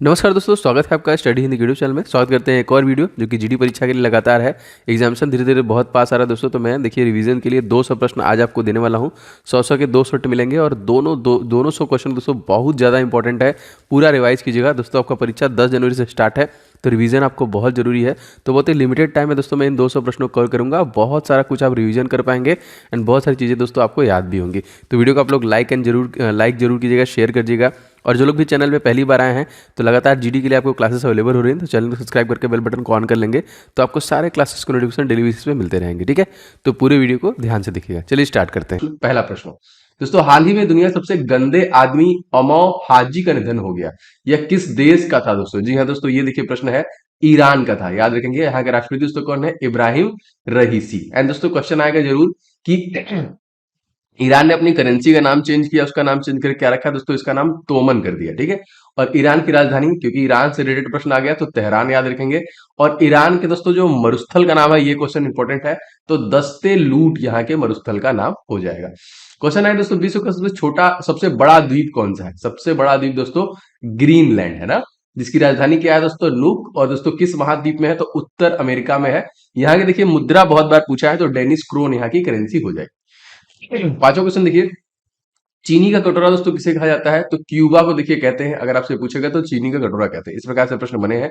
नमस्कार दोस्तों, स्वागत है आपका स्टडी हिंदी यूट्यूब चैनल में। स्वागत करते हैं एक और वीडियो जो कि जीडी परीक्षा के लिए लगातार है। एग्जामिनेशन धीरे धीरे बहुत पास आ रहा है दोस्तों। तो मैं देखिए रिवीजन के लिए 200 प्रश्न आज आपको देने वाला हूं। 100 के 2 सेट मिलेंगे और दोनों 100 क्वेश्चन दोस्तों बहुत ज़्यादा इंपॉर्टेंट है। पूरा रिवाइज कीजिएगा दोस्तों। आपका परीक्षा 10 जनवरी से स्टार्ट है, तो रिवीजन आपको बहुत जरूरी है। तो बहुत ही लिमिटेड टाइम है दोस्तों, मैं इन 200 प्रश्नों को कवर करूंगा। बहुत सारा कुछ आप रिवीजन कर पाएंगे एंड बहुत सारी चीज़ें दोस्तों आपको याद भी होंगी। तो वीडियो को आप लोग लाइक जरूर कीजिएगा, शेयर करिएगा। और जो लोग भी चैनल पे पहली बार आए हैं तो लगातार जीडी के लिए आपको क्लासेस अवेलेबल हो रही हैं, तो चैनल को सब्सक्राइब करके बेल बटन को ऑन कर लेंगे तो आपको सारे क्लासेस को नोटिफिकेशन डेली बेसिस पे मिलते रहेंगे। ठीक है, तो पूरे वीडियो को ध्यान से देखिएगा। चलिए स्टार्ट करते हैं। पहला प्रश्न दोस्तों, हाल ही में दुनिया का सबसे गंदे आदमी अमौ हाजी का निधन हो गया। यह किस देश का था दोस्तों? जी हाँ दोस्तों, ये देखिए प्रश्न है ईरान का था। याद रखेंगे यहाँ के राष्ट्रपति दोस्तों कौन है? इब्राहिम रईसी। एंड दोस्तों क्वेश्चन आएगा जरूर कि ईरान ने अपनी करेंसी का नाम चेंज किया, उसका नाम चेंज करके क्या रखा दोस्तों? इसका नाम तोमन कर दिया। ठीक है, और ईरान की राजधानी, क्योंकि ईरान से रिलेटेड प्रश्न आ गया तो तेहरान याद रखेंगे। और ईरान के दोस्तों जो मरुस्थल का नाम है, ये क्वेश्चन इंपॉर्टेंट है, तो दस्ते लूट यहाँ के मरुस्थल का नाम हो जाएगा। क्वेश्चन है दोस्तों, विश्व का सबसे छोटा सबसे बड़ा द्वीप कौन सा है? सबसे बड़ा द्वीप दोस्तों ग्रीनलैंड है ना, जिसकी राजधानी क्या है दोस्तों? नुक। और दोस्तों किस महाद्वीप में है? तो उत्तर अमेरिका में है। यहाँ के देखिए मुद्रा बहुत बार पूछा है, तो डेनिस क्रोन यहाँ की करेंसी हो जाएगी। पांचवा क्वेश्चन देखिए, चीनी का कटोरा दोस्तों किसे कहा जाता है? तो क्यूबा को देखिए कहते हैं। अगर आपसे पूछेगा तो चीनी का कटोरा कहते हैं। इस प्रकार से प्रश्न बने हैं।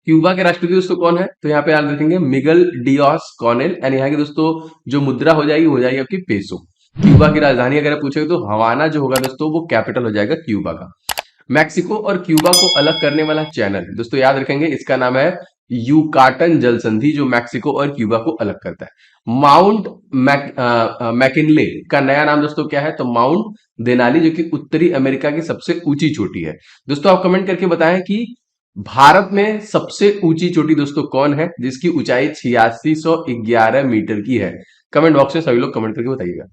क्यूबा के राष्ट्रपति दोस्तों कौन है? तो यहाँ पे याद रखेंगे मिगल डियास कॉनेल। एंड यहाँ की दोस्तों जो मुद्रा हो जाएगी आपकी पेसो। क्यूबा की राजधानी अगर आप पूछेगा तो हवाना जो होगा दोस्तों वो कैपिटल हो जाएगा क्यूबा का। मैक्सिको और क्यूबा को अलग करने वाला चैनल दोस्तों याद रखेंगे, इसका नाम है यूकाटन जल संधि, जो मैक्सिको और क्यूबा को अलग करता है। माउंट मैकिनले का नया नाम दोस्तों क्या है? तो माउंट देनाली, जो कि उत्तरी अमेरिका की सबसे ऊंची चोटी है। दोस्तों आप कमेंट करके बताएं कि भारत में सबसे ऊंची चोटी दोस्तों कौन है, जिसकी ऊंचाई 8611 मीटर की है? कमेंट बॉक्स में सभी लोग कमेंट करके बताइएगा।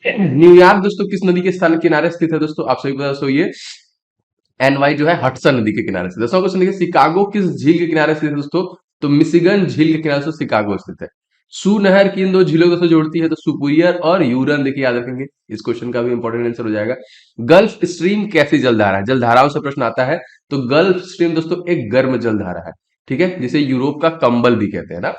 न्यूयॉर्क दोस्तों किस नदी के स्थान किनारे स्थित है दोस्तों? आप सभी बता दोस्तों, ये एनवाई जो है हडसन नदी के किनारे से। दसवां क्वेश्चन देखिए, शिकागो किस झील के किनारे स्थित है दोस्तों? तो मिशिगन झील के किनारे से शिकागो स्थित है। सू नहर किन दो झीलों को जोड़ती है? तो सुपुरियर और यूरन। देखिए याद रखेंगे, इस क्वेश्चन का भी इंपॉर्टेंट आंसर हो जाएगा। गल्फ स्ट्रीम कैसी जलधारा है? जलधाराओं से प्रश्न आता है, तो गल्फ स्ट्रीम दोस्तों एक गर्म जलधारा है। ठीक है, जिसे यूरोप का कंबल भी कहते हैं ना।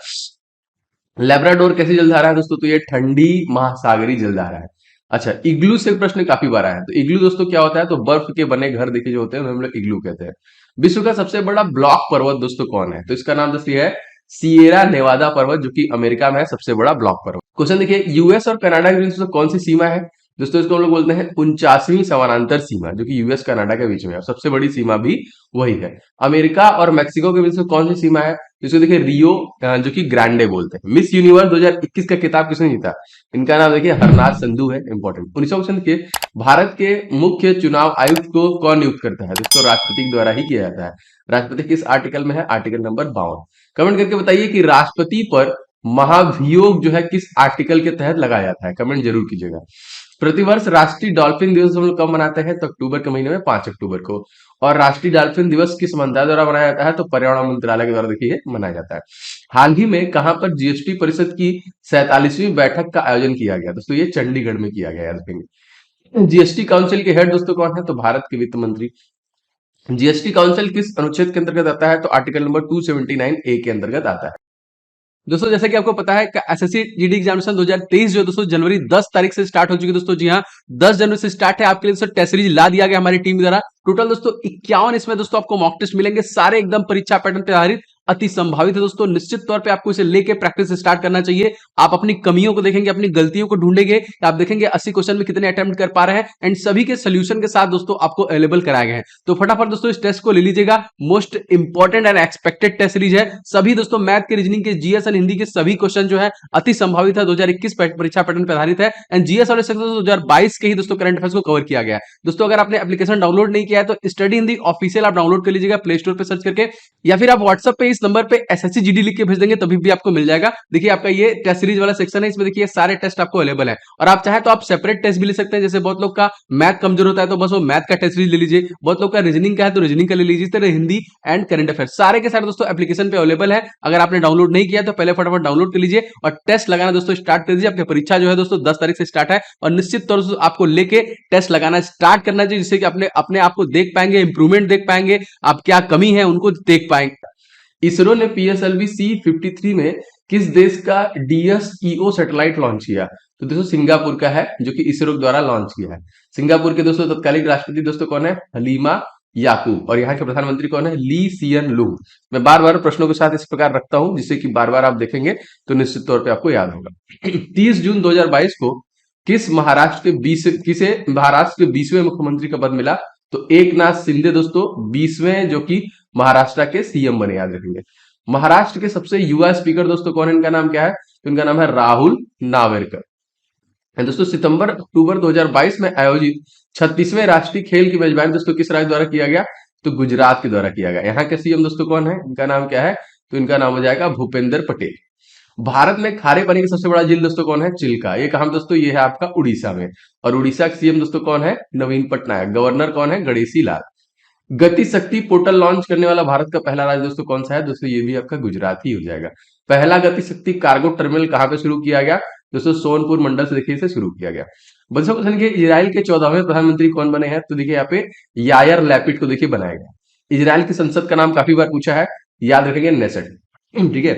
लेब्राडोर कैसी जलधारा है दोस्तों? तो ये ठंडी महासागरी जलधारा है। अच्छा, इग्लू से प्रश्न काफी बार आया है। तो इग्लू दोस्तों क्या होता है? तो बर्फ के बने घर देखिए जो होते हैं हम लोग इग्लू कहते हैं। विश्व का सबसे बड़ा ब्लॉक पर्वत दोस्तों कौन है? तो इसका नाम दोस्तों है सिएरा नेवादा पर्वत, जो कि अमेरिका में है सबसे बड़ा ब्लॉक पर्वत। क्वेश्चन देखिए, यूएस और कनाडा के बीच दोस्तों कौन सी सीमा है? दोस्तों इसको हम लोग बोलते हैं 49वीं समानांतर सीमा, जो कि यूएस कनाडा के बीच में है। सबसे बड़ी सीमा भी वही है। अमेरिका और मैक्सिको के बीच में कौन सी सीमा है? जिसको देखिए रियो, जो कि ग्रांडे बोलते हैं। मिस यूनिवर्स 2021 का खिताब किसने जीता? इनका नाम देखिए हरनाथ संधू है। इंपॉर्टेंट। 19वां क्वेश्चन देखिए, भारत के मुख्य चुनाव आयुक्त को कौन नियुक्त करता है? दोस्तों राष्ट्रपति द्वारा ही किया जाता है। राष्ट्रपति किस आर्टिकल में है? Article number 52। कमेंट करके बताइए कि राष्ट्रपति पर महाभियोग जो है किस आर्टिकल के तहत लगाया जाता है? कमेंट जरूर कीजिएगा। प्रतिवर्ष राष्ट्रीय डॉल्फिन दिवस हम लोग कब मनाते हैं? तो अक्टूबर के महीने में 5 अक्टूबर को। और राष्ट्रीय डॉल्फिन दिवस किस मंत्रालय द्वारा मनाया जाता है? तो पर्यावरण मंत्रालय के द्वारा देखिए मनाया जाता है। हाल ही में कहां पर जीएसटी परिषद की 47वीं बैठक का आयोजन किया गया? दोस्तों ये चंडीगढ़ में किया गया, याद रखेंगे। जीएसटी काउंसिल के हेड दोस्तों कौन है? तो भारत के वित्त मंत्री। जीएसटी काउंसिल किस अनुच्छेद के अंतर्गत आता है? तो आर्टिकल नंबर 279 ए के अंतर्गत आता है। दोस्तों जैसे कि आपको पता है कि एसएससी जीडी एग्जामिनेशन 2023 जो दोस्तों जनवरी 10 तारीख से स्टार्ट हो चुकी है दोस्तों। जी हाँ, 10 जनवरी से स्टार्ट है। आपके लिए दोस्तों टेस्ट सीरीज ला दिया गया हमारी टीम द्वारा। टोटल दोस्तों 51 इसमें दोस्तों आपको मॉक टेस्ट मिलेंगे, सारे एकदम परीक्षा पैटर्न पे आधारित, अति संभावित है दोस्तों। निश्चित तौर पे आपको इसे लेके प्रैक्टिस स्टार्ट करना चाहिए। आप अपनी कमियों को देखेंगे, अपनी गलतियों को ढूंढेंगे। आप देखेंगे 80 क्वेश्चन में कितने अटेम्प्ट कर पा रहे हैं एंड सभी के सोल्यूशन के साथ दोस्तों आपको अवेलेबल कराए गए हैं। तो फटाफट दोस्तों इस टेस्ट को ले लीजिएगा। Most important and expected test series है। सभी दोस्तों मैथ के, रीजनिंग के, जीएस एंड हिंदी के सभी क्वेश्चन जो है अति संभावित है, 2021 परीक्षा पैटर्न पर आधारित है। एंड जीएस और 2022 के ही दोस्तों करंट अफेयर्स को कवर किया गया है। दोस्तों अगर आपने एप्लीकेशन डाउनलोड नहीं किया है तो स्टडी हिंदी ऑफिशियल आप डाउनलोड कर लीजिएगा प्ले स्टोर पर सर्च करके, या फिर आप व्हाट्सएप पे इस नंबर पे एसएससी जीडी लिख के भेज देंगे तभी भी आपको मिल जाएगा। देखिए आपका ये टेस्ट सीरीज वाला सेक्शन है, इसमें देखिए सारे टेस्ट आपको अवेलेबल है और आप चाहे तो आप सेपरेट टेस्ट भी ले सकते हैं। जैसे बहुत लोग का मैथ कमजोर होता है तो बस वो मैथ का टेस्ट सीरीज ले लीजिए, बहुत लोग का रीजनिंग का है तो रीजनिंग का ले लीजिए, इस तरह हिंदी एंड करंट अफेयर सारे के सारे दोस्तों एप्लीकेशन पे अवेलेबल है। अगर आपने डाउनलोड नहीं किया तो पहले फटाफट डाउनलोड कर लीजिए और टेस्ट लगाना दोस्तों स्टार्ट कर दीजिए। आपकी परीक्षा जो है दोस्तों 10 तारीख से स्टार्ट है और निश्चित तौर से आपको लेके टेस्ट लगाना स्टार्ट करना चाहिए, जिससे कि अपने आप को देख पाएंगे, इंप्रूवमेंट देख पाएंगे, आप क्या कमी है उनको देख पाएंगे। इसरो ने पीएसएलवी C-53 में किस देश का DSEO सैटेलाइट लॉन्च किया? तो दोस्तों सिंगापुर का है, जो कि इसरो द्वारा लॉन्च किया है। सिंगापुर के दोस्तों तत्कालीन राष्ट्रपति दोस्तों कौन है? हलीमा याकूब। और यहाँ के प्रधानमंत्री कौन है? ली सियन लुंग। मैं बार बार प्रश्नों के साथ इस प्रकार रखता हूं जिससे कि बार बार आप देखेंगे तो निश्चित तौर पे आपको याद होगा। 30 जून 2022 को किसे महाराष्ट्र के 20वें मुख्यमंत्री का पद मिला? तो एकनाथ शिंदे दोस्तों 20वें जो कि महाराष्ट्र के सीएम बने, याद रखेंगे। महाराष्ट्र के सबसे युवा स्पीकर दोस्तों कौन है? इनका नाम क्या है? तो इनका नाम है राहुल नावेरकर। दोस्तों सितंबर अक्टूबर 2022 में आयोजित 36वें राष्ट्रीय खेल की मेजबानी दोस्तों किस राज्य द्वारा किया गया? तो गुजरात के द्वारा किया गया। यहाँ के सीएम दोस्तों कौन है? इनका नाम क्या है? तो इनका नाम हो जाएगा भूपेंद्र पटेल। भारत में खारे पानी का सबसे बड़ा झील दोस्तों कौन है? चिल्का। ये कहां दोस्तों? ये है आपका उड़ीसा में। और उड़ीसा के सीएम दोस्तों कौन है? नवीन पटनायक। गवर्नर कौन है? गणेशी लाल। गति शक्ति पोर्टल लॉन्च करने वाला भारत का पहला राज्य दोस्तों कौन सा है? दोस्तों ये भी आपका गुजरात ही हो जाएगा। पहला गति शक्ति कार्गो टर्मिनल कहां पे शुरू किया गया? दोस्तों सोनपुर मंडल से देखिए इसे शुरू किया गया। बच्चों क्वेश्चन के इजराइल के 14वें प्रधानमंत्री कौन बने हैं? तो देखिए यहाँ पे यायर लैपिड को देखिए बनाया गया। इजराइल की संसद का नाम काफी बार पूछा है, याद रखेंगे नेसेट। ठीक है,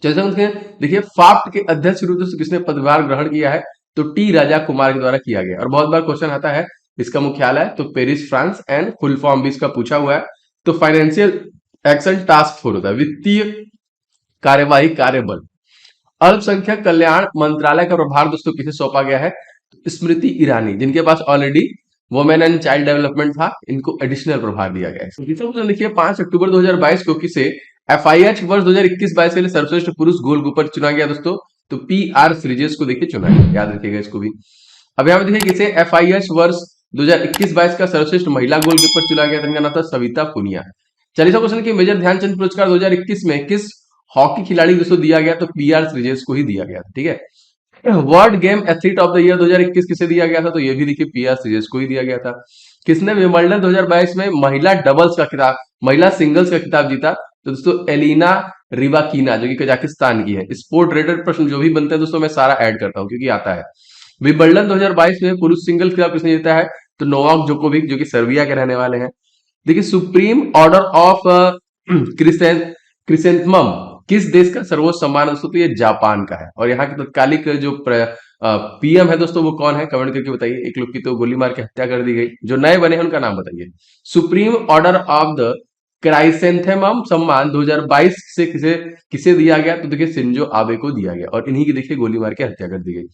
देखिए फाफ्ट के अध्यक्ष रूप से किसने पदभार ग्रहण किया है? तो टी राजा कुमार के द्वारा किया गया। और बहुत बार क्वेश्चन आता है इसका मुख्यालय तो Paris France and full form भी इसका पूछा हुआ है। तो फाइनेंशियल एक्शन टास्क फोर्स होता है, वित्तीय कार्यवाही कार्यबल। अल्पसंख्यक कल्याण मंत्रालय का प्रभार दोस्तों किसे सौंपा गया है? तो स्मृति ईरानी, जिनके पास already women and child development था, इनको एडिशनल प्रभार दिया गया है। देखिए 5 अक्टूबर 2022 को किसे FIH वर्ष 2021-22 के लिए सर्वश्रेष्ठ पुरुष गोलकीपर चुना गया दोस्तों? तो PR श्रीजेश को देखिए चुना गया, याद रखिएगा इसको भी। अब यहाँ पे देखिए किसे FIH वर्ष 2021-22 का सर्वश्रेष्ठ महिला गोलकीपर चुना गया, जिनका नाम था सविता पुनिया। 40वां क्वेश्चन की मेजर ध्यानचंद पुरस्कार 2021 में किस हॉकी खिलाड़ी दोस्तों दिया गया? तो PR श्रीजेश को ही दिया गया। ठीक है, world game athlete of the year 2021 किसे दिया गया था? तो ये भी देखिए PR श्रीजेश को ही दिया गया था। किसने विंबलडन 2022 में महिला डबल्स का खिताब, महिला सिंगल्स का खिताब जीता? तो दोस्तों एलिना रिबाकीना, जो कि कजाकिस्तान की है। स्पोर्ट रेटेड प्रश्न जो भी बनते हैं दोस्तों मैं सारा ऐड करता हूं क्योंकि आता है। विंबलडन 2022 में पुरुष सिंगल्स खिताब किसने जीता है? तो नोवाक जोकोविक, जो कि सर्बिया के रहने वाले हैं। देखिए सुप्रीम ऑर्डर ऑफ क्रिसेंथमम किस देश का सर्वोच्च सम्मान दोस्तों? तो ये जापान का है। और यहाँ के तत्कालिक जो PM है दोस्तों वो कौन है? कमेंट करके बताइए। एक लोग की तो गोली मार के हत्या कर दी गई, जो नए बने हैं उनका नाम बताइए। Supreme order of the chrysanthemum सम्मान 2022 से किसे दिया गया? तो देखिए शिंजो आबे को दिया गया और इन्हीं की देखिए गोली मार के हत्या कर दी गई।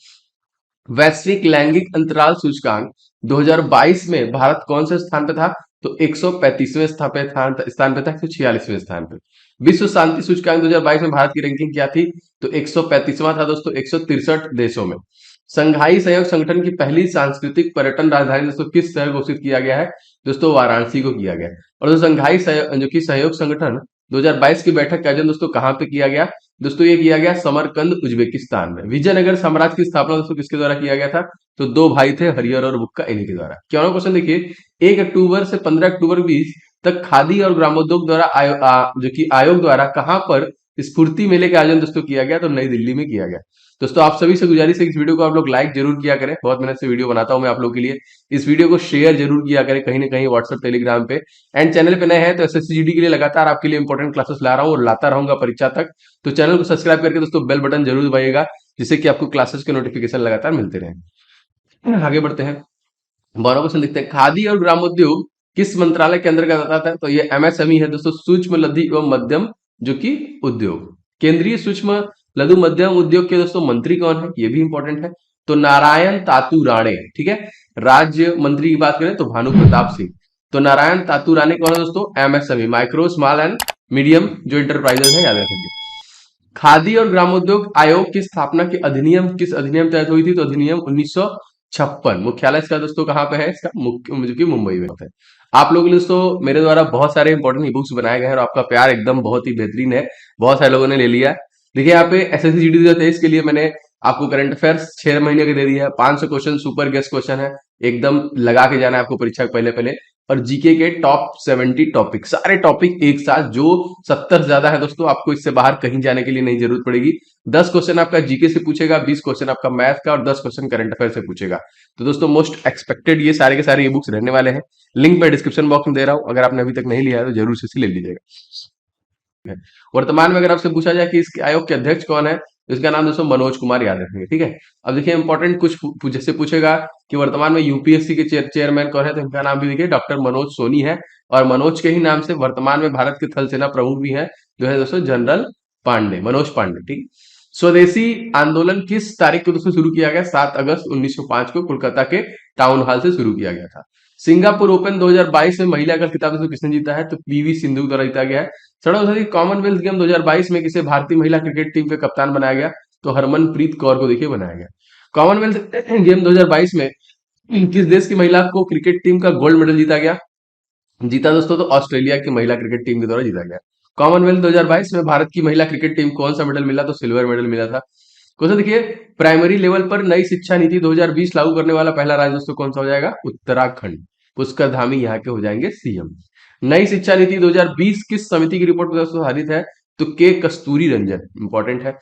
वैश्विक लैंगिक अंतराल सूचकांक 2022 में भारत कौन से स्थान पे था? तो 135वें स्थान पे था, 146वें स्थान पे। विश्व शांति सूचकांक 2022 में भारत की रैंकिंग क्या थी? तो 135वां था दोस्तों 163 देशों में। संघाई सहयोग संगठन की पहली सांस्कृतिक पर्यटन राजधानी दोस्तों किस शहर घोषित किया गया है? दोस्तों वाराणसी को किया गया। और दोस्तों संघाई जो कि सहयोग संगठन 2022 की बैठक का आयोजन दोस्तों कहां पे किया गया? दोस्तों ये किया गया समरकंद उज्बेकिस्तान में। विजयनगर साम्राज्य की स्थापना दोस्तों किसके द्वारा किया गया था? तो दो भाई थे हरिहर और बुक्का, इन्हीं के द्वारा। क्या क्वेश्चन देखिए 1 अक्टूबर से 15 अक्टूबर बीच तक खादी और ग्रामोद्योग द्वारा जो कि आयोग द्वारा कहां पर स्फूर्ति मेले का आयोजन दोस्तों किया गया? तो नई दिल्ली में किया गया। दोस्तों आप सभी से गुजारिश है इस वीडियो को आप लोग लाइक जरूर किया करें, बहुत मेहनत से वीडियो बनाता हूं मैं आप लोगों के लिए। इस वीडियो को शेयर जरूर किया करें कहीं ना कहीं व्हाट्सएप टेलीग्राम पे। एंड चैनल पे नए हैं तो SSC GD के लिए लगातार आपके लिए इंपॉर्टेंट क्लासेस ला रहा हूं और लाता रहूंगा परीक्षा तक। तो चैनल को सब्सक्राइब करके दोस्तों बेल बटन जरूर दबाइएगा, जिससे कि आपको क्लासेस के नोटिफिकेशन लगातार मिलते रहे। आगे बढ़ते हैं, 12वां क्वेश्चन देखते हैं। खादी और ग्रामोद्योग किस मंत्रालय के अंतर्गत आता है? तो ये MSME है दोस्तों, सूक्ष्म लघु एवं मध्यम जो कि उद्योग। केंद्रीय सूक्ष्म लघु मध्यम उद्योग के दोस्तों मंत्री कौन है? ये भी इंपॉर्टेंट है। तो नारायण तातू राणे। ठीक है, राज्य मंत्री की बात करें तो भानु प्रताप सिंह। तो नारायण तातू राणे कौन है दोस्तों? MSME, micro small and medium जो इंटरप्राइजेस है, याद रखेंगे। खादी और ग्रामोद्योग आयोग की स्थापना के अधिनियम किस अधिनियम तहत हुई थी? तो अधिनियम 1956। मुख्यालय इसका दोस्तों कहां पे है? इसका मुख्य जो कि मुंबई में होता है। आप लोगों के लिए दोस्तों मेरे द्वारा बहुत सारे इंपॉर्टेंट ई बुक्स बनाए गए हैं और आपका प्यार एकदम बहुत ही बेहतरीन है, बहुत सारे लोगों ने ले लिया है। देखिए यहाँ पे एसएससी जीडी 2023 के लिए मैंने आपको करंट अफेयर्स 6 महीने के दे दिया है, 500 क्वेश्चन सुपर गेस्ट क्वेश्चन है, एकदम लगा के जाना है आपको परीक्षा के पहले पहले। और जीके के टॉप 70 टॉपिक, सारे टॉपिक एक साथ, जो 70 से ज्यादा है दोस्तों, आपको इससे बाहर कहीं जाने के लिए नहीं जरूरत पड़ेगी। 10 क्वेश्चन आपका जीके से पूछेगा, 20 क्वेश्चन आपका मैथ का और 10 क्वेश्चन करंट अफेयर से पूछेगा। तो दोस्तों मोस्ट एक्सपेक्टेड ये सारे के सारे ई बुक्स रहने वाले हैं। लिंक मैं डिस्क्रिप्शन बॉक्स में दे रहा हूं, अगर आपने अभी तक नहीं लिया है तो जरूर से इसे ले लीजिएगा। वर्तमान में अगर आपसे पूछा जाए कि इस आयोग के अध्यक्ष कौन है, तो इसका नाम दोस्तों मनोज कुमार यादव है। ठीक है, अब देखिए इंपॉर्टेंट कुछ जैसे पूछेगा कि वर्तमान में यूपीएससी के चेयरमैन कौन है, तो इनका नाम भी देखिए डॉक्टर मनोज सोनी है। और मनोज के ही नाम से वर्तमान में भारत के थल सेना प्रमुख भी है, जो है दोस्तों जनरल पांडे, मनोज पांडे। ठीक, स्वदेशी आंदोलन किस तारीख को दोस्तों शुरू किया गया? 7 अगस्त 1905 को कोलकाता के टाउन हॉल से शुरू किया गया था। सिंगापुर ओपन 2022 में महिला का खिताब दोस्तों किसने जीता है? तो पीवी सिंधु द्वारा जीता गया है। सड़क सदी कॉमनवेल्थ गेम 2022 में किसे भारतीय महिला क्रिकेट टीम के कप्तान बनाया गया? तो हरमनप्रीत कौर को देखिए बनाया गया। कॉमनवेल्थ गेम 2022 में किस देश की महिला को क्रिकेट टीम का गोल्ड मेडल जीता गया? जीता दोस्तों तो ऑस्ट्रेलिया की महिला क्रिकेट टीम के द्वारा जीता गया। कॉमनवेल्थ 2022 में भारत की महिला क्रिकेट टीम कौन सा मेडल मिला? तो सिल्वर मेडल मिला था। क्वेश्चन देखिए, प्राइमरी लेवल पर नई शिक्षा नीति 2020 लागू करने वाला पहला राज्य दोस्तों कौन सा हो जाएगा? उत्तराखंड। पुष्कर धामी यहाँ के हो जाएंगे सीएम। नई शिक्षा नीति 2020 किस समिति की रिपोर्ट पर दोस्तों आधारित है? तो के कस्तूरी रंजन, इंपॉर्टेंट है।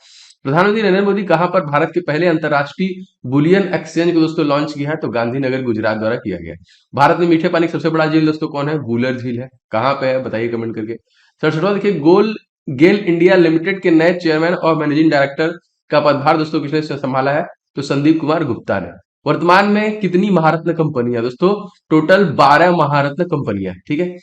प्रधानमंत्री नरेंद्र मोदी कहां पर भारत के पहले अंतरराष्ट्रीय बुलियन एक्सचेंज को दोस्तों लॉन्च किया है? तो गांधीनगर गुजरात द्वारा किया गया। भारत में मीठे पानी की सबसे बड़ा झील दोस्तों कौन है? वूलर झील है। कहां पे है बताइए कमेंट करके। सर देखिए, गेल इंडिया लिमिटेड के नए चेयरमैन और मैनेजिंग डायरेक्टर का पदभार दोस्तों किसने संभाला है? तो संदीप कुमार गुप्ता ने। वर्तमान में कितनी महारत्न कंपनियां दोस्तों? टोटल 12 महारत्न कंपनियां। ठीक है,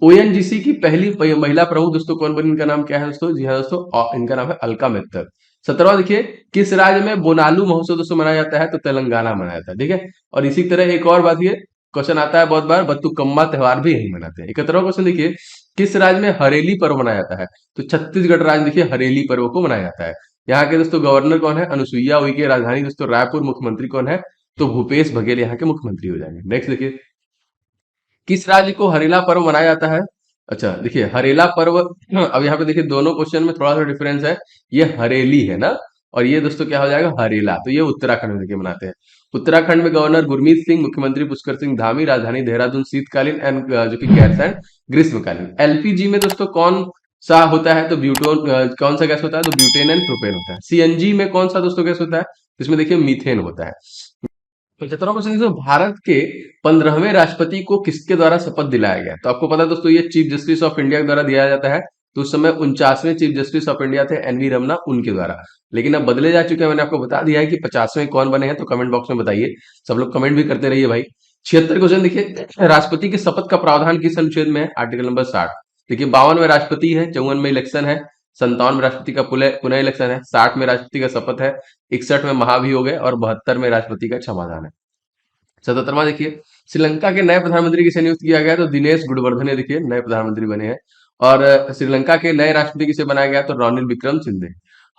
ओएनजीसी की पहली महिला प्रमुख दोस्तों कौन बनी? इनका नाम क्या है दोस्तों? जी हाँ दोस्तों, इनका नाम है अलका मित्तल। 17वां देखिए, किस राज्य में बोनालू महोत्सव दोस्तों मनाया जाता है? तो तेलंगाना मनाया जाता है। ठीक है, और इसी तरह एक और बात, ये क्वेश्चन आता है बहुत बार, बत्तुकम्मा त्योहार भी यही मनाते हैं। 71वां क्वेश्चन देखिए, किस राज्य में हरेली पर्व मनाया जाता है? तो छत्तीसगढ़ राज्य देखिए हरेली पर्व को मनाया जाता है। यहाँ के दोस्तों गवर्नर कौन है? अनुसुईया उइके। राजधानी दोस्तों रायपुर। मुख्यमंत्री कौन है? तो भूपेश बघेल यहाँ के मुख्यमंत्री हो जाएंगे। नेक्स्ट देखिए, किस राज्य को हरेला पर्व मनाया जाता है? अच्छा देखिए, हरेला पर्व, अब यहाँ पे देखिए दोनों क्वेश्चन में थोड़ा सा डिफरेंस है। ये हरेली है ना, और ये दोस्तों क्या हो जाएगा? हरेला। तो ये उत्तराखंड में देखिए मनाते हैं। उत्तराखंड में गवर्नर गुरमीत सिंह, मुख्यमंत्री पुष्कर सिंह धामी, राजधानी देहरादून, शीतकालीन एंड जो कि गैस ग्रीष्मकालीन। एलपीजी में दोस्तों कौन सा होता है? तो ब्यूटोन, कौन सा गैस होता है? तो ब्यूटेन एंड प्रोपेन होता है। सीएनजी में कौन सा दोस्तों गैस होता है? इसमें देखिए मीथेन होता है। 75वां क्वेश्चन देखो, भारत के 15वें राष्ट्रपति को किसके द्वारा शपथ दिलाया गया? तो आपको पता है दोस्तों, ये चीफ जस्टिस ऑफ इंडिया के द्वारा दिया जाता है। तो उस समय 49वें चीफ जस्टिस ऑफ इंडिया थे एनवी रमना, उनके द्वारा। लेकिन अब बदले जा चुके हैं, मैंने आपको बता दिया है कि 50वें कौन बने हैं। तो कमेंट बॉक्स में बताइए, सब लोग कमेंट भी करते रहिए भाई। 76 क्वेश्चन देखिए, राष्ट्रपति की शपथ का प्रावधान किस अनुच्छेद में है? Article number 60। देखिए 52 में राष्ट्रपति है, 54 में इलेक्शन है, 57 में राष्ट्रपति का पुनः इलेक्शन है, 60 में राष्ट्रपति का शपथ है, 61 में महाभियोग है और 72 में राष्ट्रपति का क्षमादान है। 77वां देखिए, श्रीलंका के नए प्रधानमंत्री किसे नियुक्त किया गया? तो दिनेश गुणवर्धने देखिए नए प्रधानमंत्री बने हैं। और श्रीलंका के नए राष्ट्रपति किसे बनाया गया? तो रानिल विक्रम सिंघे।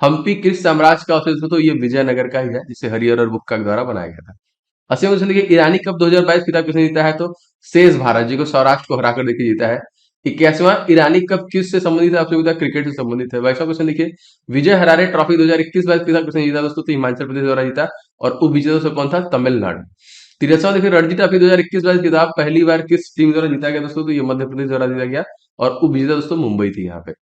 हम्पी किस साम्राज्य का अवशेष? तो ये विजयनगर का ही है, जिसे हरिहर और बुक्का द्वारा बनाया गया था। 80वां क्वेश्चन देखिए, ईरानी कप 2022 खिताब किसने जीता है? तो शेष भारत जी को सौराष्ट्र को हराकर देखिए जीता है। 81वां ईरानी कप किस से संबंधित है? आपसे क्रिकेट से संबंधित है। 22वां क्वेश्चन देखिए, विजय हरारे ट्रॉफी 2021-22 खिताब किसने जीता दोस्तों? तो हिमाचल प्रदेश द्वारा जीता। और उप विजेता दोस्तों कौन था? तमिलनाडु। 63वां देखिए, रणजी ट्रॉफी 2021-22 खिताब पहली बार किस टीम द्वारा जीता गया दोस्तों? तो ये मध्य प्रदेश द्वारा जीता गया। और उप विजेता दोस्तों मुंबई थी यहाँ पे।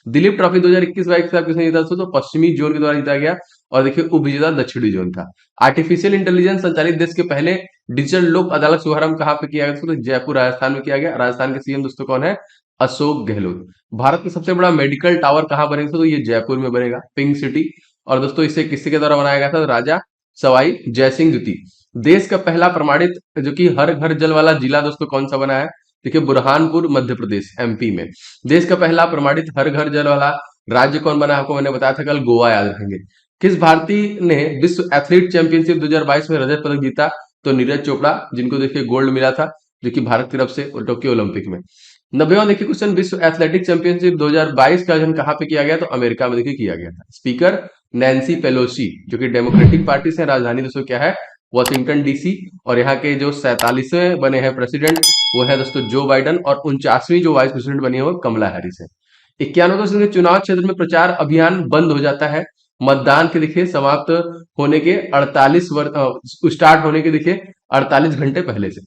दिलीप ट्रॉफी 2021-22 खिताब किसने जीता दोस्तों? तो पश्चिमी जोन के द्वारा जीता गया। और देखिए उप विजेता दक्षिणी जोन था। आर्टिफिशियल इंटेलिजेंस संचालित देश के पहले डिजिटल लोक अदालत शुभारंभ कहाँ पे किया गया दोस्तों? तो जयपुर राजस्थान में किया गया। राजस्थान के सीएम दोस्तों कौन है? अशोक गहलोत। भारत का सबसे बड़ा मेडिकल टावर कहाँ बनेगा? तो ये जयपुर में बनेगा, पिंक सिटी। और दोस्तों इसे किसके द्वारा बनाया गया था? तो राजा सवाई जयसिंह द्वितीय। देश का पहला प्रमाणित जो कि हर घर जल वाला जिला दोस्तों कौन सा बना है? देखिए बुरहानपुर मध्य प्रदेश एमपी में। देश का पहला प्रमाणित हर घर जल वाला राज्य कौन बना? आपको मैंने बताया था कल, गोवा, याद रखेंगे। किस भारतीय ने विश्व एथलीट चैंपियनशिप 2022 में रजत पदक जीता? तो नीरज चोपड़ा, जिनको देखिए गोल्ड मिला था, जो कि भारत की तरफ से टोक्यो ओलंपिक में। 90वां देखिए क्वेश्चन, विश्व एथलेटिक चैंपियनशिप 2022 का आयोजन कहाँ पे किया गया? तो अमेरिका में देखिए किया गया था। स्पीकर नैन्सी पेलोसी, जो कि डेमोक्रेटिक पार्टी से, राजधानी दोस्तों क्या है? Washington DC. और यहाँ के जो 47वें बने हैं प्रेसिडेंट, वो है दोस्तों जो बाइडन, और 49वीं जो वाइस प्रेसिडेंट बनी है वो कमला हैरिस है। 91 दोस्तों देखिए चुनाव क्षेत्र में प्रचार अभियान बंद हो जाता है मतदान के देखिए समाप्त होने के 48 स्टार्ट होने के देखिए 48 घंटे पहले से।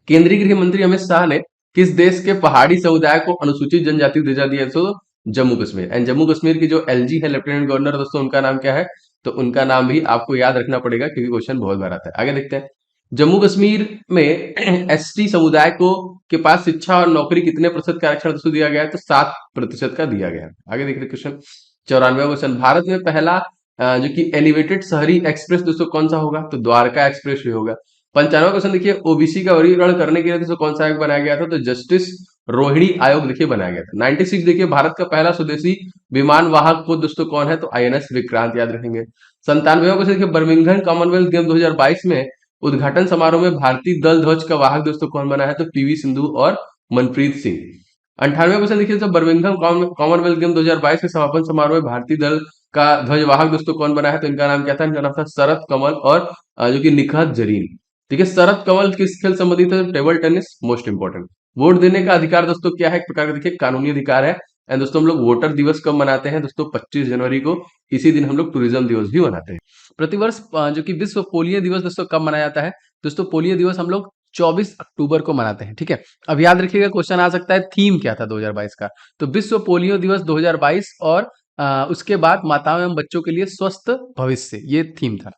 केंद्रीय गृह मंत्री अमित शाह ने किस देश के पहाड़ी समुदाय को अनुसूचित जनजाति दर्जा दिया है? तो जम्मू कश्मीर। एंड जम्मू कश्मीर की जो एलजी है लेफ्टिनेंट गवर्नर दोस्तों, उनका नाम क्या है? तो उनका नाम भी आपको याद रखना पड़ेगा क्योंकि क्वेश्चन बहुत बार आता है। आगे देखते हैं। जम्मू कश्मीर में एसटी समुदाय को के पास शिक्षा और नौकरी कितने प्रतिशत का आरक्षण दोस्तों दिया गया है? तो 7% का दिया गया है। आगे देखते क्वेश्चन 94 क्वेश्चन, भारत में पहला जो कि एलिवेटेड शहरी एक्सप्रेस दोस्तों कौन सा होगा? तो द्वारका एक्सप्रेस भी होगा। 95 क्वेश्चन देखिए, ओबीसी का वर्गीकरण करने के लिए दोस्तों कौन सा आयोग बनाया गया था? तो जस्टिस रोहिणी आयोग देखिए बनाया गया था। 96 देखिए, भारत का पहला स्वदेशी विमान वाहक को दोस्तों कौन है? तो आईएनएस विक्रांत, याद रखेंगे। 97 क्वेश्चन देखिए, बर्मिंघम कॉमनवेल्थ गेम 2022 में उद्घाटन समारोह में भारतीय दल ध्वज का वाहक दोस्तों कौन बना है? तो पीवी सिंधु और मनप्रीत सिंह। 98 क्वेश्चन देखिए, तो बर्मिंघम कॉमनवेल्थ गेम 2022 के समापन समारोह में भारतीय दल का ध्वजवाहक दोस्तों कौन बना है? तो इनका नाम क्या था? इनका नाम था शरत कमल और जो कि निखत जरीन। ठीक है, शरत कमल किस खेल संबंधित है? Table tennis, most important. Vote देने का अधिकार दोस्तों क्या है? एक प्रकार का देखिए कानूनी अधिकार है। एंड दोस्तों हम लोग वोटर दिवस कब मनाते हैं? दोस्तों 25 जनवरी को। इसी दिन हम लोग टूरिज्म दिवस भी मनाते हैं। प्रतिवर्ष जो कि विश्व पोलियो दिवस दोस्तों कब मनाया जाता है? दोस्तों पोलियो दिवस हम लोग 24 अक्टूबर को मनाते हैं। ठीक है, अब याद रखिएगा क्वेश्चन आ सकता है थीम क्या था 2022 का? तो विश्व पोलियो दिवस 2022 और उसके बाद माताओं एवं बच्चों के लिए स्वस्थ भविष्य, ये थीम था।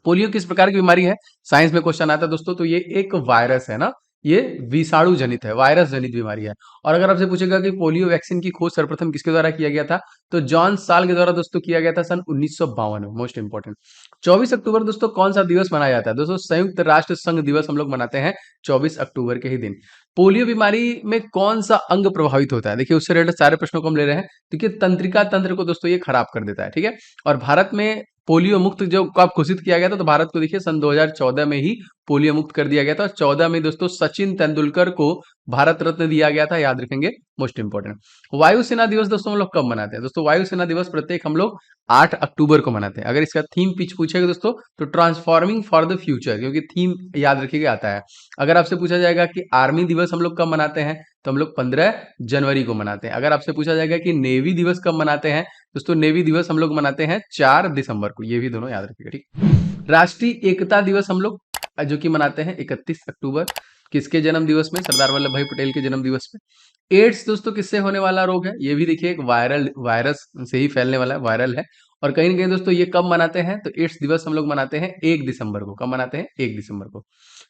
पोलियो किस प्रकार की बीमारी है? साइंस में क्वेश्चन आता है दोस्तों, तो ये एक वायरस है ना, ये विषाणु जनित है, वायरस जनित बीमारी है। और अगर आपसे पूछेगा कि पोलियो वैक्सीन की खोज सर्वप्रथम किसके द्वारा किया गया था? तो जॉन साल के द्वारा दोस्तों किया गया था सन 1952 में। Most important. 24 अक्टूबर दोस्तों कौन सा दिवस मनाया जाता है? दोस्तों संयुक्त राष्ट्र संघ दिवस हम लोग मनाते हैं 24 अक्टूबर के ही दिन। पोलियो बीमारी में कौन सा अंग प्रभावित होता है? देखिए उससे रिलेटेड सारे प्रश्नों को हम ले रहे हैं। देखिए तंत्रिका तंत्र को दोस्तों ये खराब कर देता है। ठीक है, और भारत में पोलियो मुक्त जो कब घोषित किया गया था? तो भारत को देखिए सन 2014 में ही पोलियो मुक्त कर दिया गया था। 14 में दोस्तों सचिन तेंदुलकर को भारत रत्न दिया गया था, याद रखेंगे, मोस्ट इंपॉर्टेंट। वायुसेना दिवस दोस्तों हम लोग कब मनाते हैं? दोस्तों वायुसेना दिवस प्रत्येक हम लोग 8 अक्टूबर को मनाते हैं। अगर इसका थीम पिच पूछेगा दोस्तों तो ट्रांसफॉर्मिंग फॉर द फ्यूचर, क्योंकि थीम याद रखिएगा आता है। अगर आपसे पूछा जाएगा कि आर्मी दिवस हम लोग कब मनाते हैं? तो हम लोग 15 जनवरी को मनाते हैं। अगर आपसे पूछा जाएगा कि नेवी दिवस कब मनाते हैं? दोस्तों नेवी दिवस हम लोग मनाते हैं 4 दिसंबर को। ये भी दोनों याद रखिएगा। ठीक, राष्ट्रीय एकता दिवस हम लोग जो कि मनाते हैं 31 अक्टूबर। किसके जन्म दिवस में? सरदार वल्लभ भाई पटेल के जन्म दिवस में। एड्स दोस्तों किससे होने वाला रोग है? ये भी देखिए एक वायरस से ही फैलने वाला है, वायरल है। और कहीं ना कहीं दोस्तों ये कब मनाते हैं? तो एड्स दिवस हम लोग मनाते हैं 1 दिसंबर को। कब मनाते हैं? 1 दिसंबर को।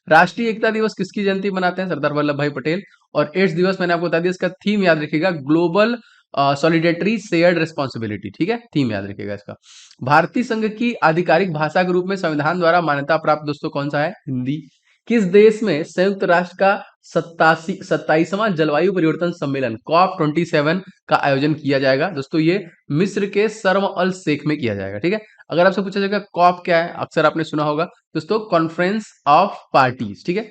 राष्ट्रीय एकता दिवस किसकी जयंती मनाते हैं? सरदार वल्लभ भाई पटेल। और एड्स दिवस मैंने आपको बता दिया, इसका थीम याद रखिएगा, ग्लोबल सॉलिडेटरी शेयर्ड रिस्पॉन्सिबिलिटी। ठीक है, थीम याद रखिएगा इसका। भारतीय संघ की आधिकारिक भाषा के रूप में संविधान द्वारा मान्यता प्राप्त दोस्तों कौन सा है? हिंदी। किस देश में संयुक्त राष्ट्र का 27वां जलवायु परिवर्तन सम्मेलन COP27 का आयोजन किया जाएगा? दोस्तों ये मिस्र के शर्म अल शेख में किया जाएगा। ठीक है, अगर आपसे पूछा जाएगा कॉप क्या है, अक्सर आपने सुना होगा दोस्तों, कॉन्फ्रेंस ऑफ पार्टीज। ठीक है,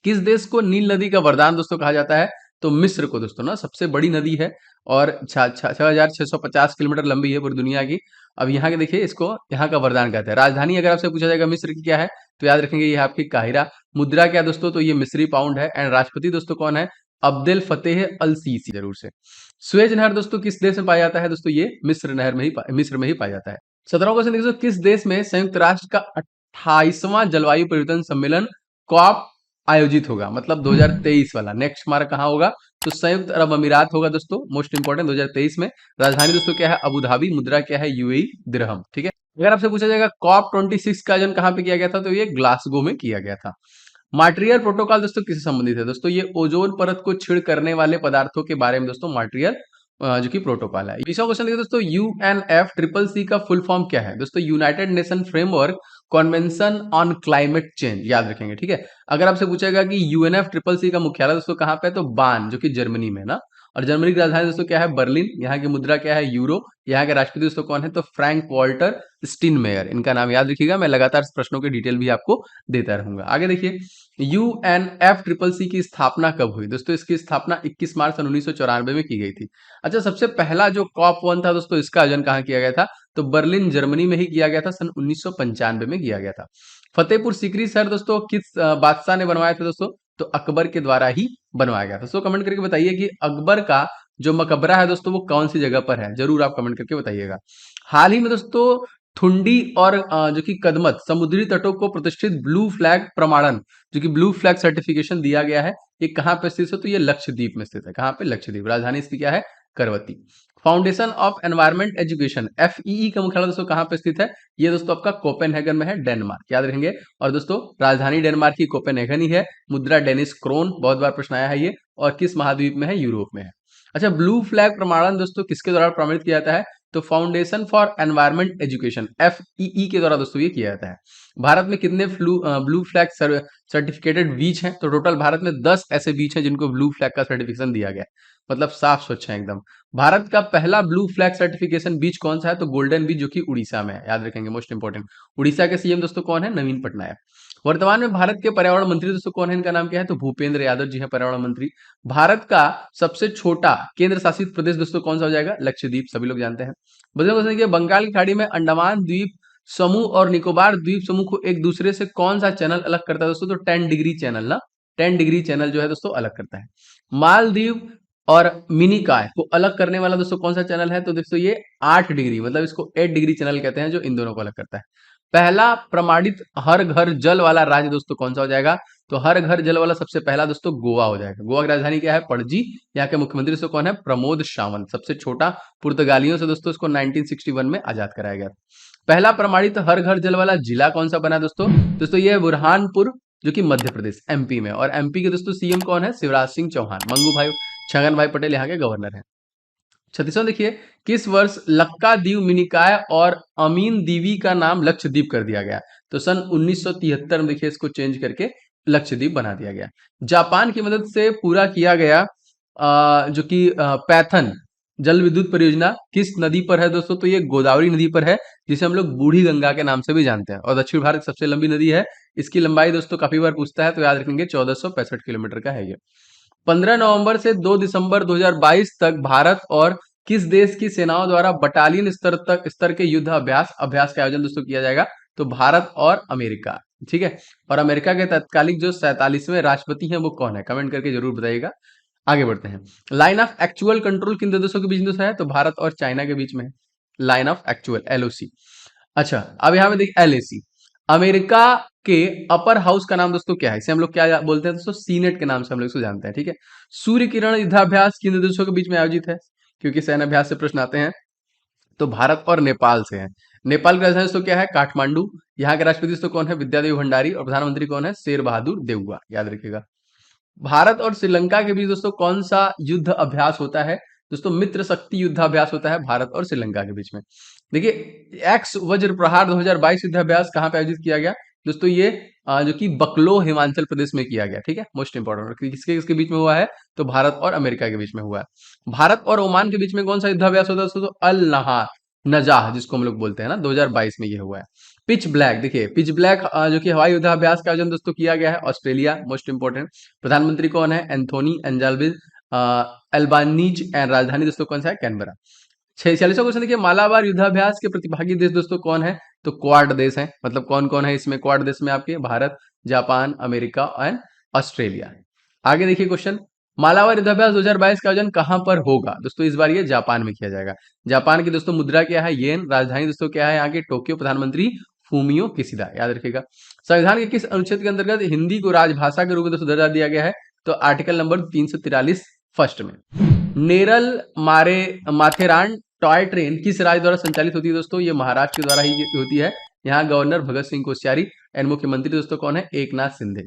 किस देश को नील नदी का वरदान दोस्तों कहा जाता है? तो मिस्र को दोस्तों ना, सबसे बड़ी नदी है और 6,650 किलोमीटर लंबी है पूरी दुनिया की। अब यहाँ के देखिए इसको यहाँ का वरदान कहते हैं। राजधानी अगर आपसे पूछा जाएगा मिस्र की क्या है, तो याद रखेंगे ये आपकी काहिरा। मुद्रा क्या है दोस्तों? तो ये मिस्री पाउंड है। एंड राष्ट्रपति दोस्तों कौन है? अब्देल फतेह अल सीसी, जरूर से। सुएज नहर दोस्तों किस देश में पाया जाता है? दोस्तों ये मिस्र में ही पाया जाता है। 17वां क्वेश्चन देखिए, किस देश में संयुक्त राष्ट्र का 28वां जलवायु परिवर्तन सम्मेलन कॉप आयोजित होगा? मतलब 2023 वाला। नेक्स्ट हमारा कहाँ होगा? तो संयुक्त अरब अमीरात होगा दोस्तों, मोस्ट इंपोर्टेंट, 2023 में। राजधानी दोस्तों क्या है? Abu Dhabi. मुद्रा क्या है? यूएई दिरहम। ठीक है, अगर आपसे पूछा जाएगा COP26 का आयोजन कहाँ पे किया गया था? तो ये ग्लासगो में किया गया था। मॉन्ट्रियल प्रोटोकॉल दोस्तों किससे संबंधित है? दोस्तों ये ओजोन परत को छेड़ करने वाले पदार्थों के बारे में दोस्तों मॉन्ट्रियल जो कि प्रोटोकॉल है। 20वां क्वेश्चन देखिए दोस्तों, UNFCCC का फुल फॉर्म क्या है? दोस्तों United nation framework convention on climate change, याद रखेंगे। ठीक है, अगर आपसे पूछेगा कि UNFCCC का मुख्यालय दोस्तों कहाँ पे है? तो बान, जो कि जर्मनी में ना। और जर्मनी की राजधानी दोस्तों क्या है? बर्लिन। यहाँ की मुद्रा क्या है? यूरो। यहाँ के राष्ट्रपति दोस्तों कौन है? तो फ्रैंक वॉल्टर स्टीनमेयर, इनका नाम याद रखिएगा। मैं लगातार प्रश्नों के डिटेल भी आपको देता रहूंगा। आगे देखिए, UNFCCC की स्थापना कब हुई? दोस्तों इसकी स्थापना 21 मार्च 1994 में की गई थी। अच्छा, सबसे पहला जो COP1 था दोस्तों, इसका आयोजन कहाँ किया गया था? तो बर्लिन जर्मनी में ही किया गया था, सन 1995 में किया गया था। फतेहपुर सीकरी शहर दोस्तों किस बादशाह ने बनवाया था दोस्तों? तो अकबर के द्वारा ही बनवाया गया था। दोस्तों कमेंट करके बताइए कि अकबर का जो मकबरा है दोस्तों वो कौन सी जगह पर है, जरूर आप कमेंट करके बताइएगा। हाल ही में दोस्तों थुंडी और जो कि कदमत समुद्री तटों को प्रतिष्ठित ब्लू फ्लैग प्रमाणन, जो कि ब्लू फ्लैग सर्टिफिकेशन दिया गया है, ये कहाँ पे स्थित है? तो ये लक्षद्वीप में स्थित है। कहाँ पे? लक्षद्वीप। राजधानी इसकी क्या है? करवती। फाउंडेशन ऑफ एनवायरमेंट एजुकेशन एफईई का मुख्यालय दोस्तों कहाँ पे स्थित है? ये दोस्तों आपका कोपेनहेगन में है, डेनमार्क, याद रखेंगे। और दोस्तों राजधानी डेनमार्क की कोपेनहेगन ही है। मुद्रा डेनिश क्रोन, बहुत बार प्रश्न आया है ये। और किस महाद्वीप में है? यूरोप में है। अच्छा, ब्लू फ्लैग प्रमाणन दोस्तों किसके द्वारा प्रमाणित किया जाता है? तो फाउंडेशन फॉर एनवायरमेंट एजुकेशन एफईई के द्वारा दोस्तों ये किया जाता है। भारत में कितने ब्लू फ्लैग सर्टिफिकेटेड बीच हैं? तो टोटल भारत में 10 ऐसे बीच हैं जिनको ब्लू फ्लैग का सर्टिफिकेशन दिया गया है, मतलब साफ स्वच्छ है एकदम। भारत का पहला ब्लू फ्लैग सर्टिफिकेशन बीच कौन सा है? तो गोल्डन बीच, जो कि उड़ीसा में है, याद रखेंगे, मोस्ट इंपोर्टेंट। उड़ीसा के सीएम दोस्तों कौन है? नवीन पटनायक। वर्तमान में भारत के पर्यावरण मंत्री दोस्तों कौन है? इनका नाम क्या है? तो भूपेंद्र यादव जी है पर्यावरण मंत्री। भारत का सबसे छोटा केंद्र शासित प्रदेश दोस्तों कौन सा हो जाएगा? लक्षद्वीप, सभी लोग जानते हैं। बजरंग बंगाल की खाड़ी में अंडमान द्वीप समूह और निकोबार द्वीप समूह को एक दूसरे से कौन सा चैनल अलग करता है दोस्तों? तो 10 डिग्री चैनल ना, 10 डिग्री चैनल जो है दोस्तों अलग करता है। मालदीव और मिनिकॉय को अलग करने वाला दोस्तों कौन सा चैनल है? तो दोस्तों ये 8 डिग्री, मतलब इसको 8 डिग्री चैनल कहते हैं, जो इन दोनों को अलग करता है। पहला प्रमाणित हर घर जल वाला राज्य दोस्तों कौन सा हो जाएगा? तो हर घर जल वाला सबसे पहला दोस्तों गोवा हो जाएगा। गोवा की राजधानी क्या है? पणजी। यहाँ के मुख्यमंत्री दोस्तों कौन है? प्रमोद सावंत। सबसे छोटा पुर्तगालियों से दोस्तों इसको 1961 में आजाद कराया गया। पहला प्रमाणित हर घर जल वाला जिला कौन सा बना दोस्तों? दोस्तों ये है बुरहानपुर, जो कि मध्य प्रदेश एमपी में। और एमपी के दोस्तों सीएम कौन है? शिवराज सिंह चौहान। मंगू भाई छगन भाई पटेल यहाँ के गवर्नर हैं। 36वां देखिए, किस वर्ष लक्कादीव मिनिकॉय और अमीन दीवी का नाम लक्षद्वीप कर दिया गया? तो सन 1973 में देखिए इसको चेंज करके लक्षद्वीप बना दिया गया। जापान की मदद से पूरा किया गया जो कि पैथन जल विद्युत परियोजना किस नदी पर है दोस्तों? तो ये गोदावरी नदी पर है, जिसे हम लोग बूढ़ी गंगा के नाम से भी जानते हैं, और दक्षिण भारत की सबसे लंबी नदी है। इसकी लंबाई दोस्तों काफी बार पूछता है, तो याद रखेंगे 1465 किलोमीटर का है ये। 15 नवंबर से 2 दिसंबर 2022 तक भारत और किस देश की सेनाओं द्वारा बटालियन स्तर के युद्ध अभ्यास का आयोजन दोस्तों किया जाएगा? तो भारत और अमेरिका, ठीक है। और अमेरिका के तत्कालिक जो 47वें राष्ट्रपति हैं वो कौन है? कमेंट करके जरूर बताइएगा। आगे बढ़ते हैं। लाइन ऑफ एक्चुअल कंट्रोल किन दो देशों के बीच दोस्तों है? तो भारत और चाइना के बीच में है लाइन ऑफ एक्चुअल, एलओसी। अच्छा, अब यहाँ पे देखिए एलएसी। अमेरिका के अपर हाउस का नाम दोस्तों क्या है? इसे हम लोग क्या बोलते हैं दोस्तों? सीनेट के नाम से हम लोग इसको जानते हैं, ठीक है। सूर्य किरण युद्धाभ्यास किन देशों के बीच में आयोजित है? क्योंकि सैन्य अभ्यास से प्रश्न आते हैं। तो भारत और नेपाल से है। नेपाल की राजधानी दोस्तों क्या है? काठमांडू। यहाँ के राष्ट्रपति दोस्तों कौन है? विद्यादेवी भंडारी। और प्रधानमंत्री कौन है? शेर बहादुर देउवा, याद रखिएगा। भारत और श्रीलंका के बीच दोस्तों कौन सा युद्ध अभ्यास होता है? दोस्तों मित्र शक्ति युद्धाभ्यास होता है भारत और श्रीलंका के बीच में। देखिए, एक्स वज्र प्रहार 2022 युद्धाभ्यास कहाँ पे आयोजित किया गया? दोस्तों ये जो कि बकलो हिमाचल प्रदेश में किया गया, ठीक है, मोस्ट इंपॉर्टेंट। किसके किसके बीच में हुआ है? तो भारत और अमेरिका के बीच में हुआ है। भारत और ओमान के बीच में कौन सा युद्धाभ्यास होता है दोस्तों? तो अल नहार नजाह, जिसको हम लोग बोलते हैं ना, 2022 में ये हुआ है। पिच ब्लैक, देखिए पिच ब्लैक जो कि हवाई युद्धाभ्यास का आयोजन दोस्तों किया गया है ऑस्ट्रेलिया, मोस्ट इंपोर्टेंट। प्रधानमंत्री कौन है? एंथोनी एंजाल्विज एल्बानीज। एंड राजधानी दोस्तों कौन सा है? कैनबरा। 46वां क्वेश्चन देखिए, मालाबार युद्धाभ्यास के प्रतिभागी देश दोस्तों कौन है? तो क्वाड देश है। मतलब कौन कौन है इसमें? क्वाड देश में आपके Bharat, Japan, America and Australia. आगे देखिए क्वेश्चन, मालाबार युद्धाभ्यास 2022 का आयोजन कहां पर होगा? दोस्तों इस बार ये जापान में किया जाएगा। जापान की दोस्तों मुद्रा क्या है? येन। राजधानी दोस्तों क्या है यहाँ की? टोक्यो। प्रधानमंत्री फूमियो किशिदा, याद रखिएगा। संविधान के किस अनुच्छेद के अंतर्गत हिंदी को राजभाषा के रूप में दोस्तों दर्जा दिया गया है? तो आर्टिकल नंबर 343 फर्स्ट में। नेरल मारे माथेरान टॉय ट्रेन किस राज्य द्वारा संचालित होती है दोस्तों? ये महाराष्ट्र के द्वारा ही होती है। यहाँ गवर्नर भगत सिंह कोश्यारी। एंड मुख्यमंत्री दोस्तों कौन है? एकनाथ शिंदे।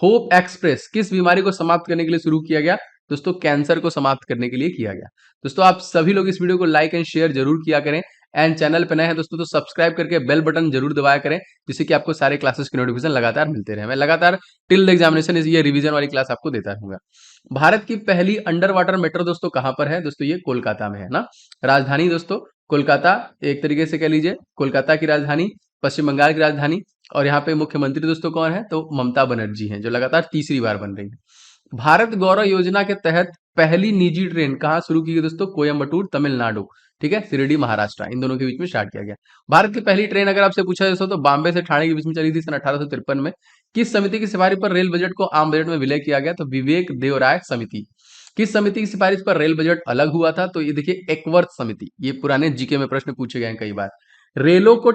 होप एक्सप्रेस किस बीमारी को समाप्त करने के लिए शुरू किया गया? दोस्तों कैंसर को समाप्त करने के लिए किया गया। दोस्तों आप सभी लोग इस वीडियो को लाइक एंड शेयर जरूर किया करें। एंड चैनल पे नए हैं दोस्तों तो सब्सक्राइब करके बेल बटन जरूर दबाया करें, जिससे कि आपको सारे क्लासेस के नोटिफिकेशन लगातार मिलते रहे। मैं लगातार टिल एग्जामिनेशन ये रिवीजन वाली क्लास आपको देता रहूंगा। भारत की पहली अंडर वाटर मेट्रो दोस्तों कहां पर है? दोस्तों ये कोलकाता में है ना। राजधानी दोस्तों कोलकाता, एक तरीके से कह लीजिए कोलकाता की राजधानी, पश्चिम बंगाल की राजधानी। और यहाँ पे मुख्यमंत्री दोस्तों कौन है? तो ममता बनर्जी हैं, जो लगातार तीसरी बार बन रही है। भारत गौरव योजना के तहत पहली निजी ट्रेन कहाँ शुरू की गई दोस्तों? कोयम्बटूर तमिलनाडु, ठीक है, शिरडी महाराष्ट्र, इन दोनों के बीच में स्टार्ट किया गया। भारत की पहली ट्रेन अगर आपसे पूछा जाए दोस्तों तो बॉम्बे से ठाणे के बीच में चली थी सन 1853 में। किस समिति की सिफारिश पर रेल बजट को आम बजट में विलय किया गया? तो विवेक देवराय समिति। किस समिति की सिफारिश पर रेल बजट अलग हुआ था? तो ये देखिए एकवर्थ समिति। ये पुराने जीके में प्रश्न पूछे गए हैं कई बार। रेलों को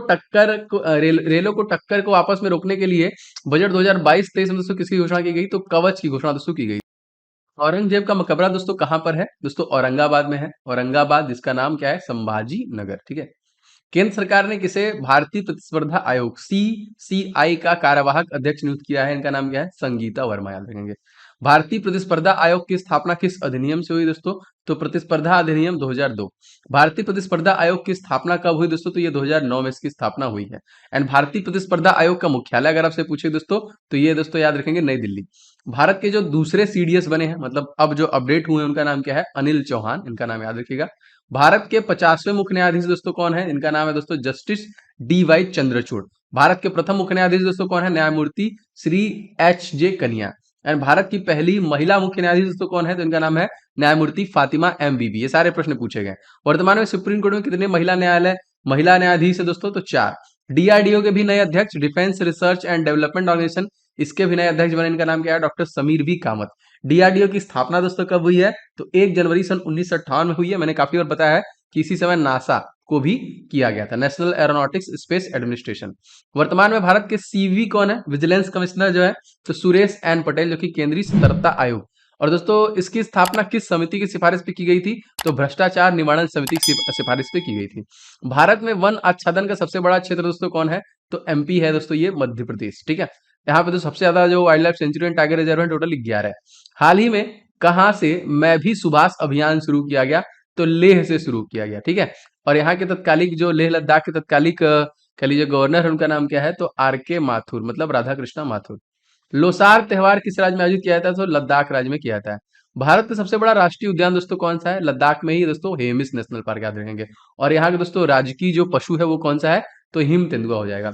टक्कर को आपस में रोकने के लिए बजट 2022-23 में दोस्तों किसकी घोषणा की गई? तो कवच की घोषणा दोस्तों की गई। औरंगजेब का मकबरा दोस्तों कहां पर है? दोस्तों औरंगाबाद में है। औरंगाबाद, जिसका नाम क्या है? संभाजी नगर, ठीक है। केंद्र सरकार ने किसे भारतीय प्रतिस्पर्धा आयोग सीसीआई का कार्यवाहक अध्यक्ष नियुक्त किया है? इनका नाम क्या है? संगीता वर्मा, याद रखेंगे। भारतीय प्रतिस्पर्धा आयोग की स्थापना किस अधिनियम से हुई दोस्तों? तो प्रतिस्पर्धा अधिनियम 2002। भारतीय प्रतिस्पर्धा आयोग की स्थापना कब हुई दोस्तों? तो ये 2009 में इसकी स्थापना हुई है। एंड भारतीय प्रतिस्पर्धा आयोग का मुख्यालय अगर आपसे पूछे दोस्तों तो ये दोस्तों याद रखेंगे नई दिल्ली। भारत के जो दूसरे सीडीएस बने हैं, मतलब अब जो अपडेट हुए हैं, उनका नाम क्या है? अनिल चौहान, इनका नाम याद रखिएगा। भारत के 50वें मुख्य न्यायाधीश दोस्तों कौन है? इनका नाम है दोस्तों जस्टिस डी.वाई. चंद्रचूड़। भारत के प्रथम मुख्य न्यायाधीश दोस्तों कौन है? न्यायमूर्ति श्री एच.जे. कनिया। एंड भारत की पहली महिला मुख्य न्यायाधीश दोस्तों कौन है? तो इनका नाम है न्यायमूर्ति फातिमा एम.बी.बी. ये सारे प्रश्न पूछे गए। वर्तमान में सुप्रीम कोर्ट में कितने महिला न्यायाधीश है दोस्तों? तो 4। डीआरडीओ के भी नए अध्यक्ष, defence research and development organisation, इसके भी नए अध्यक्ष बने। इनका नाम क्या है? Doctor Sameer B Kamat. DRDO की स्थापना दोस्तों कब हुई है? तो 1 जनवरी सन 1958 में हुई है। मैंने काफी बार बताया है कि इसी समय नासा को भी किया गया था, नेशनल एरोनॉटिक्स स्पेस एडमिनिस्ट्रेशन। वर्तमान में भारत के सीवी कौन है? विजिलेंस कमिश्नर जो है तो सुरेश एन पटेल, जो कि केंद्रीय सतर्कता आयोग। और दोस्तों इसकी स्थापना किस समिति की सिफारिश पे की गई थी? तो भ्रष्टाचार निवारण समिति की सिफारिश पे की गई थी। भारत में वन आच्छादन का सबसे बड़ा क्षेत्र दोस्तों कौन है? तो एमपी है दोस्तों, ये मध्य प्रदेश, ठीक है। यहाँ पे तो सबसे ज्यादा जो wild life sanctuary and tiger reserve है टोटल 11 है। हाल ही में कहां से मैं भी सुभाष अभियान शुरू किया गया? तो लेह से शुरू किया गया, ठीक है। और यहाँ के तत्कालिक जो लेह लद्दाख के तत्कालिक कह लीजिए गवर्नर है, उनका नाम क्या है? तो आर.के. माथुर, मतलब राधा कृष्णा माथुर। लोसार त्योहार किस राज्य में आयोजित किया जाता है? तो लद्दाख राज्य में किया जाता है। भारत का सबसे बड़ा राष्ट्रीय उद्यान दोस्तों कौन सा है? लद्दाख में ही दोस्तों हेमिस नेशनल पार्क, याद रखेंगे। और यहाँ के दोस्तों राजकीय जो पशु है वो कौन सा है? तो हिम तेंदुआ हो जाएगा।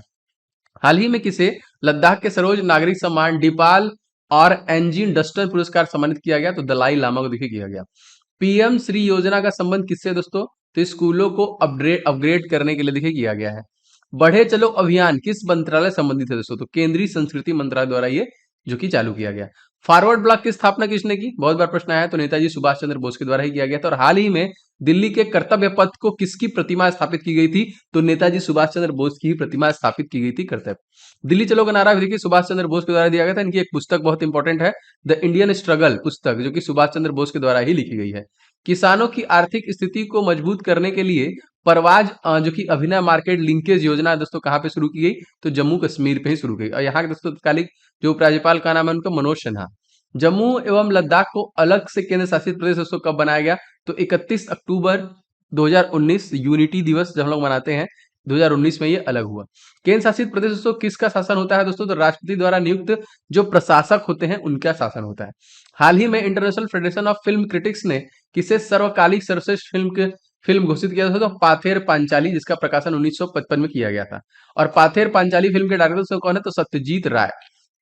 हाल ही में किसे लद्दाख के सर्वोच्च नागरिक सम्मान डिपाल और एंजिन डस्टर पुरस्कार सम्मानित किया गया? तो दलाई लामा को देखिए किया गया। पीएम श्री योजना का संबंध किससे दोस्तों? तो स्कूलों को अपग्रेड करने के लिए देखिए किया गया है। बढ़े चलो अभियान किस मंत्रालय संबंधित है दोस्तों? तो केंद्रीय संस्कृति मंत्रालय द्वारा ये जो कि चालू किया गया। फॉरवर्ड ब्लॉक की स्थापना किसने की? बहुत बार प्रश्न आया, तो नेताजी सुभाष चंद्र बोस के द्वारा ही किया गया था। और हाल ही में दिल्ली के कर्तव्य पथ को किसकी प्रतिमा स्थापित की गई थी? तो नेताजी सुभाष चंद्र बोस की ही प्रतिमा स्थापित की गई थी कर्तव्य। दिल्ली चलो का नारा भी देखिए सुभाष चंद्र बोस के द्वारा दिया गया था। इनकी एक पुस्तक बहुत इंपॉर्टेंट है, द इंडियन स्ट्रगल पुस्तक, जो कि सुभाष चंद्र बोस के द्वारा ही लिखी गई है। किसानों की आर्थिक स्थिति को मजबूत करने के लिए परवाज जो कि अभिनय मार्केट लिंकेज योजना दोस्तों कहाँ पे शुरू की गई? तो जम्मू कश्मीर पे ही शुरू की गई। और यहाँ के दोस्तों तत्कालिक जो उपराज्यपाल का नाम है उनका मनोज सिन्हा। जम्मू एवं लद्दाख को अलग से केंद्र शासित प्रदेश दोस्तों कब बनाया गया? तो 31 अक्टूबर 2019 यूनिटी दिवस जब हम लोग मनाते हैं, 2019 में ये अलग हुआ। केंद्र शासित प्रदेश दोस्तों किसका शासन होता है दोस्तों? तो राष्ट्रपति द्वारा नियुक्त जो प्रशासक होते हैं उनका शासन होता है। हाल ही में international federation of film critics ने किसे सर्वकालिक सर्वश्रेष्ठ फिल्म घोषित किया था? तो पाथेर पांचाली, जिसका प्रकाशन 1955 में किया गया था। और पाथेर पांचाली फिल्म के डायरेक्टर कौन है? तो सत्यजीत राय।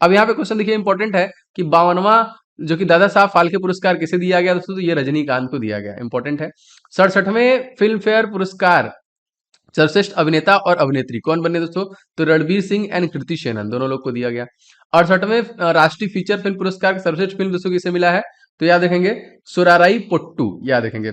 अब यहाँ पे क्वेश्चन देखिए इंपॉर्टेंट है कि 52वां जो कि दादा साहब फाल्के पुरस्कार किसे दिया गया दोस्तों? तो ये रजनीकांत को दिया गया, इंपॉर्टेंट है। 67वें फिल्म फेयर पुरस्कार सर्वश्रेष्ठ अभिनेता और अभिनेत्री कौन बने दोस्तों? तो रणवीर सिंह एंड कृति सेनन, दोनों लोग को दिया गया। 68वें राष्ट्रीय फीचर फिल्म पुरस्कार सर्वश्रेष्ठ फिल्म दोस्तों किसे मिला है? तो याद रखेंगे सुराराई पोट्टू, याद रखेंगे।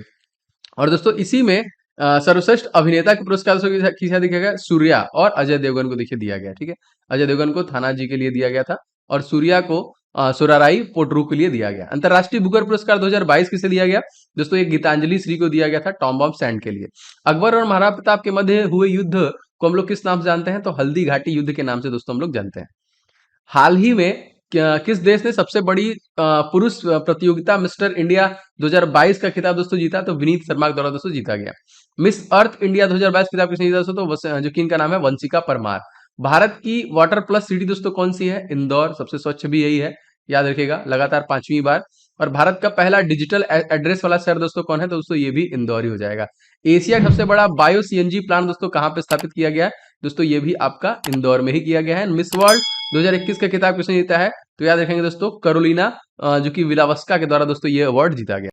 और दोस्तों इसी में सर्वश्रेष्ठ अभिनेता के पुरस्कार किसे दिया गया? सूर्या और अजय देवगन को देखिए दिया गया, ठीक है। अजय देवगन को थाना जी के लिए दिया गया था और सूर्या को सुराराई पोट्रू के लिए दिया गया। अंतरराष्ट्रीय बुकर पुरस्कार 2022 किसे दिया गया दोस्तों? ये गीतांजलि श्री को दिया गया था, टॉम बॉम्ब सैंड के लिए। अकबर और महाराणा प्रताप के मध्य हुए युद्ध को हम लोग किस नाम से जानते हैं? तो हल्दी घाटी युद्ध के नाम से दोस्तों हम लोग जानते हैं। हाल ही में किस देश ने सबसे बड़ी पुरुष प्रतियोगिता मिस्टर इंडिया 2022 का खिताब दोस्तों जीता? तो विनीत शर्मा के द्वारा दोस्तों जीता गया। मिस अर्थ इंडिया 2022 खिताब किसने जीता दोस्तों? तो जो कि इनका नाम है वंशिका परमार। भारत की वाटर प्लस सिटी दोस्तों कौन सी है? इंदौर, सबसे स्वच्छ भी यही है, याद रखिएगा, लगातार 5वीं बार। और भारत का पहला डिजिटल एड्रेस वाला शहर दोस्तों कौन है? तो दोस्तों ये भी इंदौर ही हो जाएगा। एशिया का सबसे बड़ा बायो सीएनजी प्लांट दोस्तों कहाँ पे स्थापित किया गया है? दोस्तों ये भी आपका इंदौर में ही किया गया है। मिस वर्ल्ड 2021 का खिताब किसने जीता है? तो याद रखेंगे दोस्तों कैरोलिना जो कि विलावस्का के द्वारा दोस्तों ये अवार्ड जीता गया।